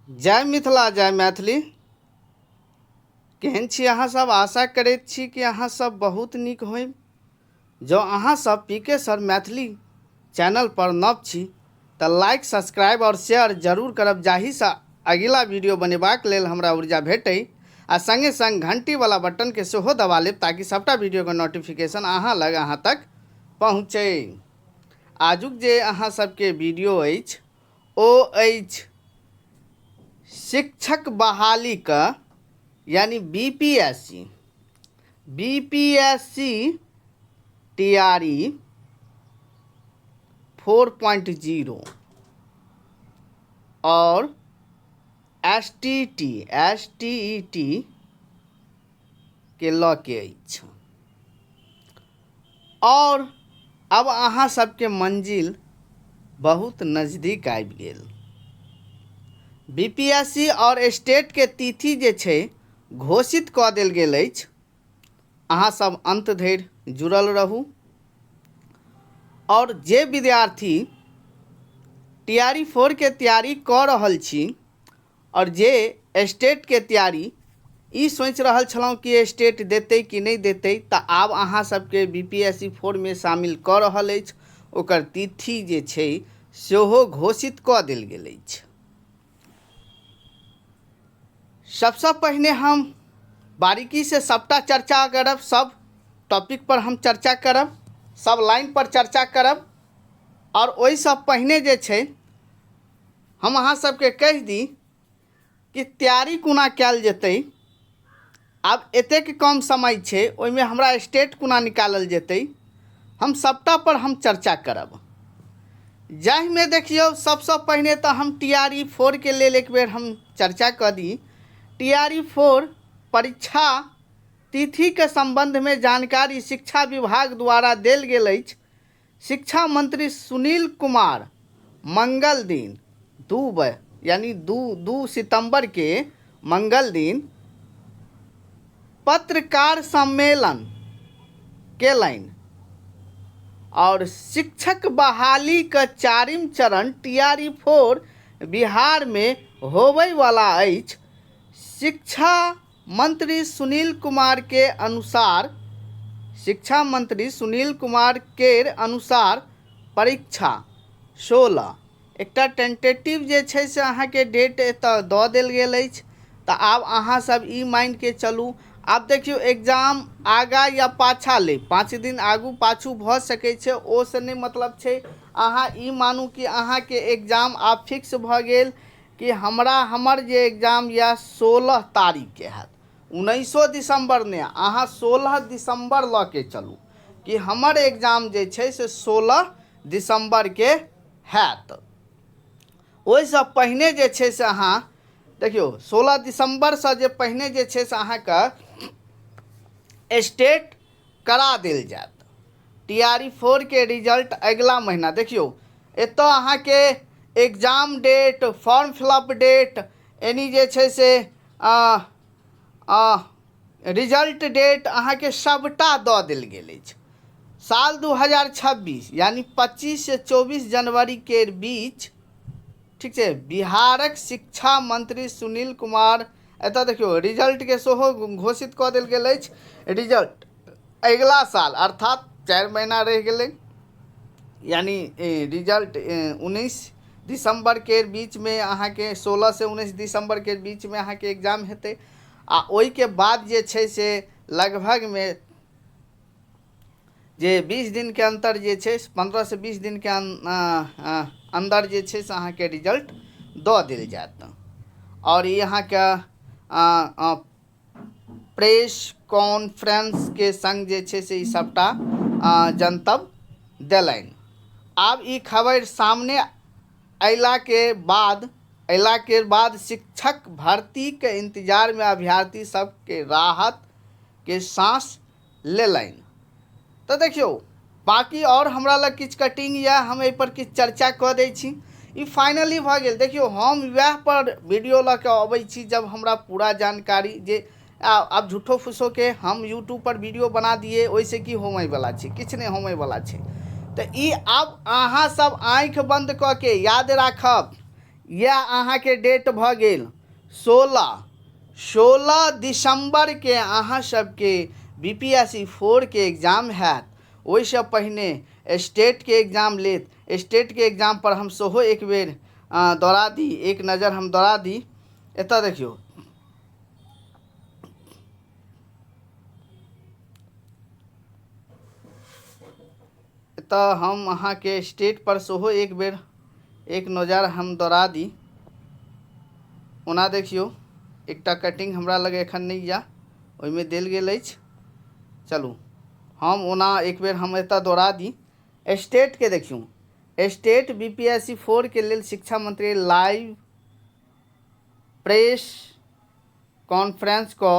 जय मिथिला जय मैथिली। केहन छी अहाँ सब? आशा करैत छी कि अहाँ सब बहुत नीक होइब। जो अहाँ सब पीके सर मैथिली चैनल पर नव छी तऽ लाइक सब्सक्राइब और शेयर जरूर करब, जाहिसँ अगिला वीडियो बनेबाक लेल हमरा ऊर्जा भेटै। आ संगे संग घंटी वाला बटन के सेहो दबा लेब ताकि सबटा वीडियो के नोटिफिकेशन अहाँ तक पहुँचे। आजुक जे अहाँ सबके वीडियो अछि ओ अछि शिक्षक बहाली का यानी बीपीएससी टीआरई 4.0 और एसटीईटी के लऽ के अछि। और अब अहाँ सबके मंजिल बहुत नज़दीक आबि गेल। बीपीएससी और स्टेट के तिथि जे छै घोषित कऽ देल गेल अछि। अहाँ सब अंत धरि जुड़ल रहू। और जे विद्यार्थी टीआरई 4 के तैयारी कऽ रहल छी और जे स्टेट के तैयारी ई सोचि रहल छलहुँ कि स्टेट देतै कि नहीं देतै, तऽ आब अहाँ सबके बीपीएससी 4 में शामिल कऽ रहल अछि। ओकर तिथि जे छै सेहो घोषित कऽ देल गेल अछि। सबसे पहिने हम बारीकी से सबटा चर्चा करब, सब टॉपिक पर हम चर्चा करब, सब लाइन पर चर्चा करब। और ओहि सब पहिने जे छै हम अहाँ सबके कहि दी कि तैयारी कोना कयल जेतै। आब एतेक कम समय छै, ओहिमे हमरा स्टेट कोना निकालल जेतै, हम सबटा पर हम चर्चा करब। जाहिमे देखियौ सबसे पहिने तऽ हम टीआरई 4 के लेल एक बेर हम चर्चा कऽ दी। टीआरई 4 परीक्षा तिथि के संबंध में जानकारी शिक्षा विभाग द्वारा देल गेल अछि। शिक्षा मंत्री सुनील कुमार मंगल दिन 2 सितंबर के मंगल दिन पत्रकार सम्मेलन केलनि। और शिक्षक बहाली का 4म चरण टीआरई 4 बिहार में होबय वाला अछि। शिक्षा मंत्री सुनील कुमार के अनुसार परीक्षा 16 एकटा टेंटेटिव जे छै से अहाँके डेट एतऽ दऽ देल गेल अछि। तऽ आब अहाँ सब ई मान के चलू, आब देखियो एग्जाम आगा या पाछा ले 5 दिन आगू पाछू भऽ सकै छै, ओ से नहीं मतलब छै। अहाँ ई मानू कि अहाँ के एग्जाम आब फिक्स भऽ गेल कि हमर जे एग्जाम या 16 तारीख के हैत। 19 दिसंबर ने, अहाँ 16 दिसंबर लऽ के चलू कि हमर एग्जाम जे छै से 16 दिसंबर के हैत। ओहिसँ पहिने जे छै से अहाँ देखियौ 16 दिसंबर से जे पहिने जे छै से अहाँके स्टेट करा देल जायत। टीआरई 4 के रिजल्ट अगला महीना देखियौ एतऽ अहाँके exam date, form fill up date, यानी जे छै से रिजल्ट डेट अहाँके सबटा दऽ देल गेल अछि। साल 2026 यानी 25 से 24 जनवरी के बीच, ठीक छै, बिहारक शिक्षा मंत्री सुनील कुमार एतऽ देखियौ रिजल्ट के सेहो घोषित कऽ देल गेल अछि। रिजल्ट अगला साल अर्थात 4 महीना रहि गेलै, यानी रिजल्ट 19 दिसंबर के बीच में अहाँके 16 से 19 दिसंबर के बीच में अहाँके एग्जाम हेतै। आ ओहि के बाद जे छै से लगभग में जे 20 दिन के अंतर जे छै 15 से 20 दिन के अंदर जे छै से अहाँके रिजल्ट दऽ देल जायत। और यहाँ के प्रेस कॉन्फ्रेंस के संग जे छै से सबटा जनतब देलनि। आब ई खबर सामने अयला के बाद शिक्षक भर्ती के इंतजार में अभ्यर्थी सबके राहत के सांस लेलनि। तो देखियो बाकी और हमरा लग किछु कटिंग या हम एहि पर किछु चर्चा कऽ दै छी। ई फाइनली भऽ गेल। देखियो हम वएह पर वीडियो लऽ के अबै छी जब हमरा पूरा जानकारी जे अब झूठो फूसो के हम यूट्यूब पर वीडियो बना दिए, ओइसे की होमय वाला छै, किछु नहीं होमय वाला छै। तऽ ई आब अहाँ सब आँखि बंद कऽ के याद राखब, यह अहाँ के डेट भ गेल 16 दिसंबर के अहाँ सबके बीपीएससी 4 के एग्जाम हैत। ओहिसँ पहिने स्टेट के एग्जाम लेत। स्टेट के एग्जाम पर हम सेहो एक बेर दौड़ा दी, एक नज़र हम दौड़ा दी। एतऽ देखियौ, एतऽ हम अहाँ के स्टेट पर सेहो एक बेर एक नज़र हम दौड़ा दी। ओना देखियौ, एकटा कटिंग हमरा लगे एखन नहीं या ओहिमे देल गेल अछि। चलू हम ओना एक बेर हम एतऽ दौड़ा दी। स्टेट के देखियौ, स्टेट बीपीएससी 4 के लेल शिक्षा मंत्री लाइव प्रेस कॉन्फ्रेंस को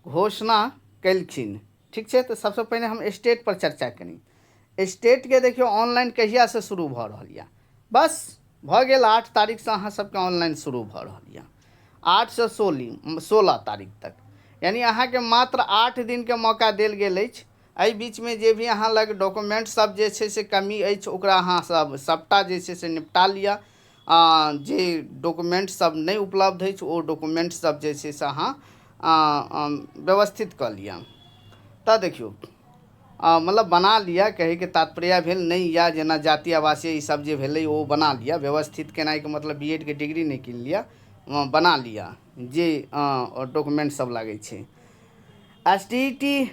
घोषणा कलखिन। ठीक है, तो सबसे पहले हम स्टेट पर चर्चा करी। स्टेट के देखियो ऑनलाइन कहिया से शुरू भ रहल यऽ, बस भ गेल 8 तारीख से अहाँ सबके ऑनलाइन शुरू भ रहल यऽ, 8 से 16 तारीख तक, यानी अहाँ के मात्र 8 दिन के मौका देल गेल अछि। एहि बीच में जे भी अहाँ लग डॉक्यूमेंट सब जे छै से कमी अछि ओकरा अहाँ सब सबटा जे छै से निपटा लिअ। जे डॉक्यूमेंट सब नहीं उपलब्ध अछि ओ डॉक्यूमेंट सब जे छै से अहाँ व्यवस्थित कऽ लिअ। तऽ देखियौ, मतलब बना लिअ, कहे के तात्पर्य भेल नहीं या जेना जाति आवासीय ई सब जे भेलै ओ बना लिअ। व्यवस्थित केनाइ के मतलब बीएड के डिग्री नहीं कीन लिअ, बना लिअ जे डॉक्यूमेंट सब लागै छै। एसटीईटी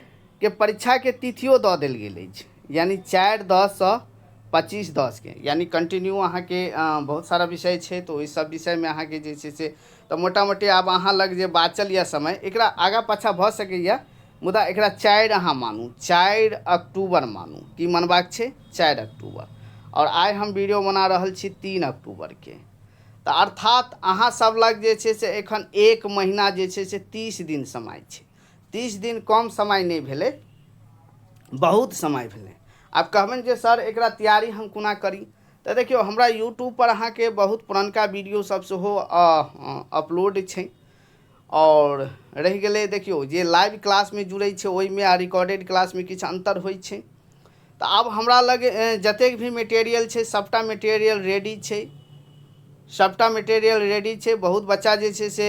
के परीक्षा के तिथियो दऽ देल गेल अछि, यानी 4/10 सँ 25/10 के, यानी कंटिन्यू अहाँ के बहुत सारा विषय छै तो ओहि सब विषय में अहाँ के जे छै से तो मोटा मोटी आब अहाँ लग जे बाचल या समय एकरा आगा पाछा भऽ सकैया, मुदा एकरा 4 अहाँ मानू, 4 अक्टूबर मानू। की मनबाक छै? 4 अक्टूबर। और आइ हम वीडियो बना रहल छी 3 अक्टूबर के। तो अर्थात अहाँ सब लग जे छै से एखन 1 महीना जे छै से 30 दिन समय छै। 30 दिन कम समय नहीं भेलै, बहुत समय भेलै। आब कहबनि जे सर एकरा तैयारी हम कोना करी, तो देखियो हमरा यूट्यूब पर अहाँ के बहुत पुरनका वीडियो सब सेहो अपलोड छै। और रहि गेलै देखियो जे लाइव क्लास में जुड़ै छै ओहिमे आ रिकॉर्डेड क्लास में किछु अंतर होइ छै। तो आब हमरा लग जतेक भी मटेरियल छै सबटा मटेरियल रेडी छै, सबटा मटेरियल रेडी छै। बहुत बच्चा जे छै से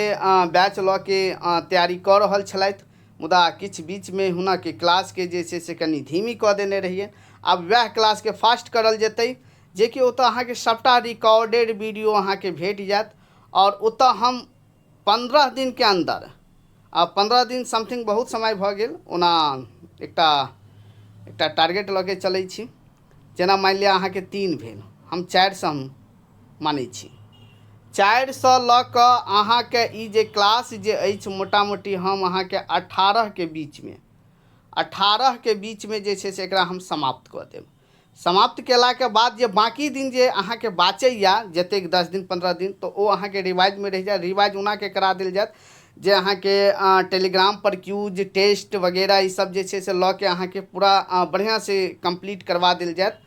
बैच लऽ के तैयारी कऽ रहल छलथि, मुदा किछु बीच में हुनक के क्लास के जे छै से कनि धीमी कऽ देने रहिए। आब वएह क्लास के फास्ट करल जेतै, जे कि ओतऽ अहाँ के सबटा रिकॉर्डेड वीडियो अहाँ के भेट जायत। और ओतऽ हम 15 दिन के अंदर, अब 15 दिन समथिंग बहुत समय भऽ गेल, ओना एकटा टारगेट लऽ के चलै छी। जेना मान लिअ अहाँ के 3 भेल, हम 4 से हम मानै छी। 4 से लऽ कऽ अहाँ के ई जे क्लास जे अछि मोटा मोटी हम अहाँ के 18 के बीच में, 18 के बीच में जे छै से एकरा हम समाप्त कऽ देब। समाप्त केला के बाद जे बाकी दिन जे अहाँ के बाचैया जतेक 10 दिन 15 दिन, तो वो अहाँ के रिवाइज में रहि जाए। रिवाइज ओना के करा देल जायत जे अहाँ के टेलीग्राम पर क्यूज टेस्ट वगैरह ई सब जे छै से लऽ के अहाँ के पूरा बढ़िया से कंप्लीट करवा देल जायत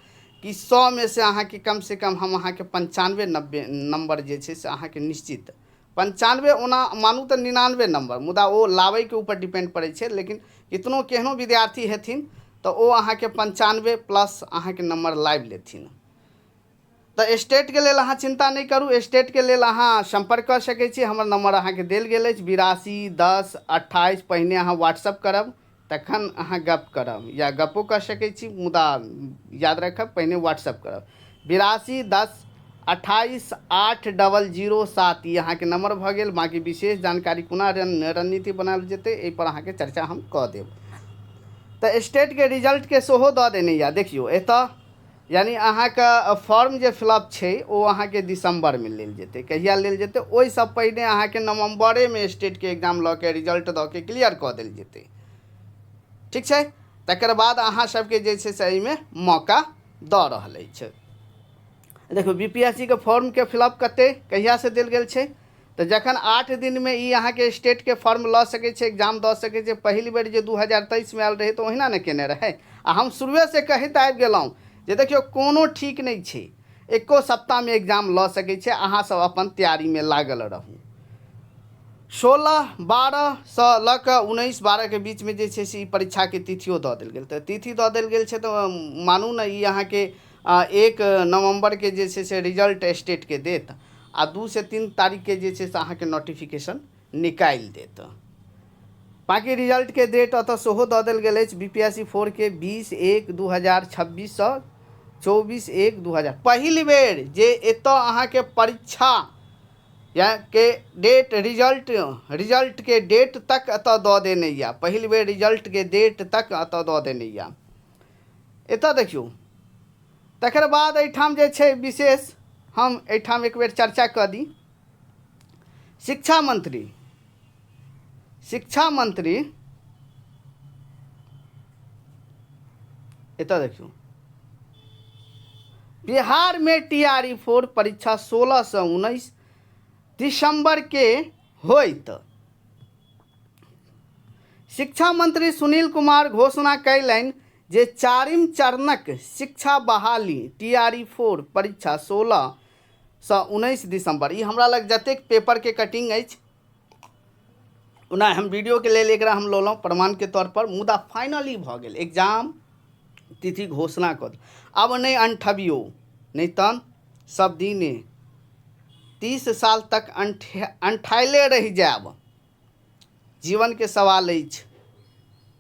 कि 100 में से अहाँ के कम से कम हम अहाँ के 95-90 नंबर जे छै से अहाँ के निश्चित 95 ओना मानू तो 99 नंबर, मुदा वो लाबै के ऊपर डिपेंड पड़ै छै। लेकिन कितनो केहनो विद्यार्थी हेथिन तो वो अहाँ के 95+ अहाँ के नंबर लाइव लेथिन। तो स्टेट के लेल अहाँ चिंता नहीं करू, स्टेट के लेल अहाँ संपर्क कर सकै छी। हमर नंबर अहाँ के देल गेल अछि 82 10 28। पहिने अहाँ व्हाट्सअप करब तखन अहाँ गप करब, या गपो कर सकै छी, मुदा याद रखब पहिने व्हाट्सअप करब। 82 10 28 80007 ई अहाँ के नंबर भऽ गेल। बाकी विशेष जानकारी कोना रणनीति बनायल जेतै एहि पर अहाँ के चर्चा हम कऽ देब। तो स्टेट के रिजल्ट के सेहो दऽ देने या देखियो एतऽ, यानी अहाँ के फॉर्म जे फिलअप छै ओ अहाँ के दिसंबर में लेल जेतै। कहिया लेल जेतै? ओहि सब पहिने अहाँ के नवंबरे में स्टेट के एग्जाम लऽ के रिजल्ट दऽ के क्लियर कऽ देल जेतै। ठीक छै, तकर बाद अहाँ सबके जे छै से एहिमे मौका दऽ रहल अछि। देखो बीपीएससी के फॉर्म के फिलअप कते कहिया से देल गेल छै, तो जखन 8 दिन में ई अहाँ के स्टेट के फॉर्म लऽ सकै छै, एग्जाम दऽ सकै छै। पहिल बेर जे 2023 में आयल रहे तो ओहिना ने केने रहे। आ हम शुरुए से कहैत आबि गेलहुँ जे देखियो कोनो ठीक नहीं छै, एको सप्ताह में एग्जाम लऽ सकै छै। अहाँ सब अपन तैयारी में लागल रहू। 16/12 से लऽ कऽ 19/12 के बीच में जे छै से ई परीक्षा के तिथियो दऽ देल गेल। तो तिथि दऽ देल गेल छै, तो मानू ने ई अहाँ के 1 नवंबर के जे छै से रिजल्ट स्टेट के देत। आ 2 से 3 तारीख के जे छै से अहाँके नोटिफिकेशन निकालि देत। बाकी रिजल्ट के डेट अतः सेहो दऽ देल गेल अछि BPSC 4 के 20/1/2026 सँ 24/1/2000। पहिल बेर जे एतऽ अहाँके परीक्षा या के डेट रिजल्ट के डेट तक एतऽ दऽ देने यऽ। पहिल बेर रिजल्ट के डेट तक एतऽ दऽ देने यऽ। एतऽ देखियौ, तकर बाद एहिठाम जे छै विशेष हम एहिठाम एक बेर चर्चा कऽ दी। शिक्षा मंत्री एतऽ देखियौ, बिहार में TRE 4 परीक्षा 16 से 19 दिसंबर के होइत। शिक्षा मंत्री सुनील कुमार घोषणा कयलनि जे 4म चरणक शिक्षा बहाली TRE 4 परीक्षा 16 से 19 दिसंबर। ई हमरा लग जतेक पेपर के कटिंग अछि ओना हम वीडियो के लेल एकरा हम लेलहुँ प्रमाण के तौर पर, मुदा फाइनली भऽ गेल, एग्जाम तिथि घोषणा कऽ दी। अब नहीं अंठबियो, नहीं तन सब दिने 30 साल तक अंठाइले रहि जायब। जीवन के सवाल अछि,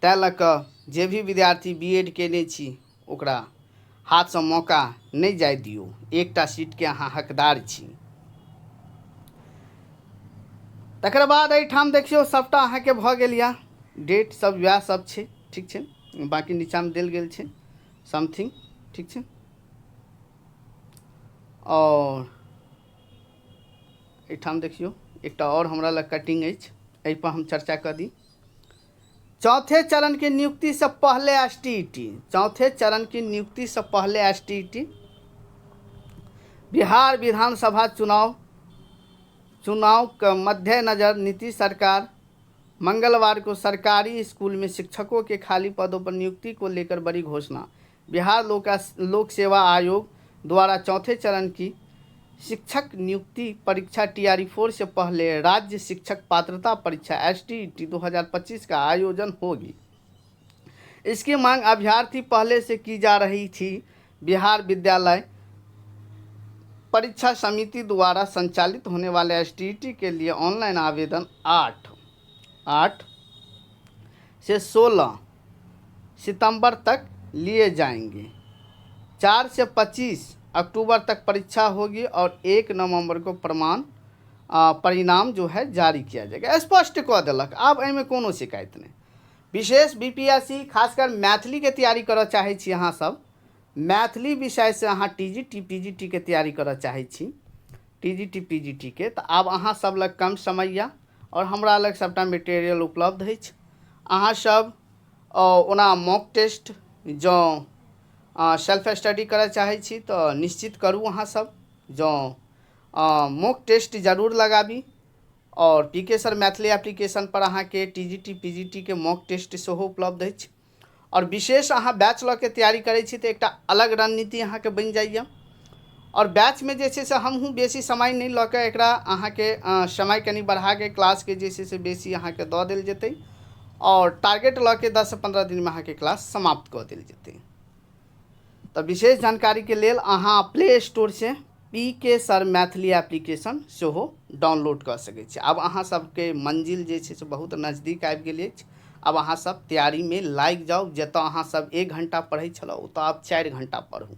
तैं लऽ कऽ जे भी विद्यार्थी BEd केने छी ओकरा हाथ से मौका नहीं जाय दियौ। एकटा सीट के अहाँ हकदार छी। तकर बाद एहिठाम देखियौ सबटा अहाँके भऽ गेल यऽ, डेट सब वएह सब छै, ठीक छै। बाकी नीचाँमे देल गेल छै समथिंग, ठीक छै। और एहिठाम देखियौ एकटा और हमरा लग कटिंग अछि, एहि पर हम चर्चा कऽ दी। चौथे चरण की नियुक्ति से पहले STET, चौथे चरण की नियुक्ति से पहले STET बिहार विधानसभा चुनाव का मद्देनजर नीतीश सरकार मंगलवार को सरकारी स्कूल में शिक्षकों के खाली पदों पर नियुक्ति को लेकर बड़ी घोषणा। बिहार लोक सेवा आयोग द्वारा चौथे चरण की शिक्षक नियुक्ति परीक्षा TRE 4 से पहले राज्य शिक्षक पात्रता परीक्षा STET 2025 का आयोजन होगी। इसकी मांग अभ्यर्थी पहले से की जा रही थी। बिहार विद्यालय परीक्षा समिति द्वारा संचालित होने वाले STET के लिए ऑनलाइन आवेदन 8 से 16 सितंबर तक लिए जाएंगे। 4 से 25 अक्टूबर तक परीक्षा होगी और 1 नवंबर को परिणाम जो है जारी किया जाएगा। स्पष्ट कह देलक, आब एहिमे कोनो शिकायत नहीं। विशेष BPSC खासकर मैथिली के तैयारी करऽ चाहे छी अहाँ सब, मैथिली विषय से अहाँ TGT PGT के तैयारी करऽ चाहे छी, TGT PGT के, तो आब अहाँ सब लग कम समय या और हमरा लग सबटा मटेरियल उपलब्ध अछि। अहाँ सब ओना मॉक टेस्ट जो सेल्फ स्टडी करऽ चाहे छी तो निश्चित करू। अहाँ सब जो मॉक टेस्ट जरूर लगाबी और PK सर मैथिली एप्लीकेशन पर अहाँ के TGT PGT के मॉक टेस्ट सेहो उपलब्ध अछि। और विशेष अहाँ बैच लऽ के तैयारी करै छी तो एकटा अलग रणनीति अहाँ के बनि जाइए। और बैच में जे छै से हमहूँ बेसी समय नहीं लऽ के एकरा अहाँ के समय कनी बढ़ा के क्लास के जे छै से बेसी अहाँ के दऽ देल जेतै और टारगेट लऽ के 10 से 15 दिन में अहाँ के क्लास समाप्त कऽ देल जेतै। तो विशेष जानकारी के लेल अहाँ प्ले स्टोर से PK सर मैथिली एप्लीकेशन सेहो डाउनलोड कर सकै छी। अब अहाँ सबके मंजिल जे छै से बहुत नज़दीक आबि गेल अछि। अब अहाँ सब तैयारी में लागि जाउ। जतऽ अहाँ सब 1 घंटा पढ़ै छलहुँ ओतऽ आब 4 घंटा पढ़ू।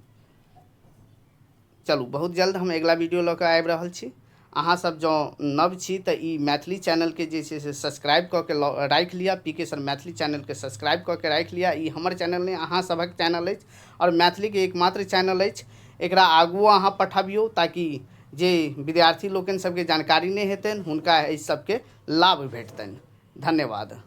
चलू, बहुत जल्द हम अगला वीडियो लऽ के आबि रहल छी। अहाँ सब जो नव छी तो ई मैथिली चैनल के जे छै से सब्सक्राइब कऽ के राखि लिअ। PK सर मैथिली चैनल के सब्सक्राइब कऽ के राखि लिअ। ई हमर चैनल नहीं, अहाँ सबक चैनल अछि और मैथिली के एकमात्र चैनल अछि। एकरा आगू अहाँ पठाबियौ ताकि जे विद्यार्थी लोकनि सबके जानकारी नहीं हेतनि हुनका एहि सबके लाभ भेटतनि। धन्यवाद।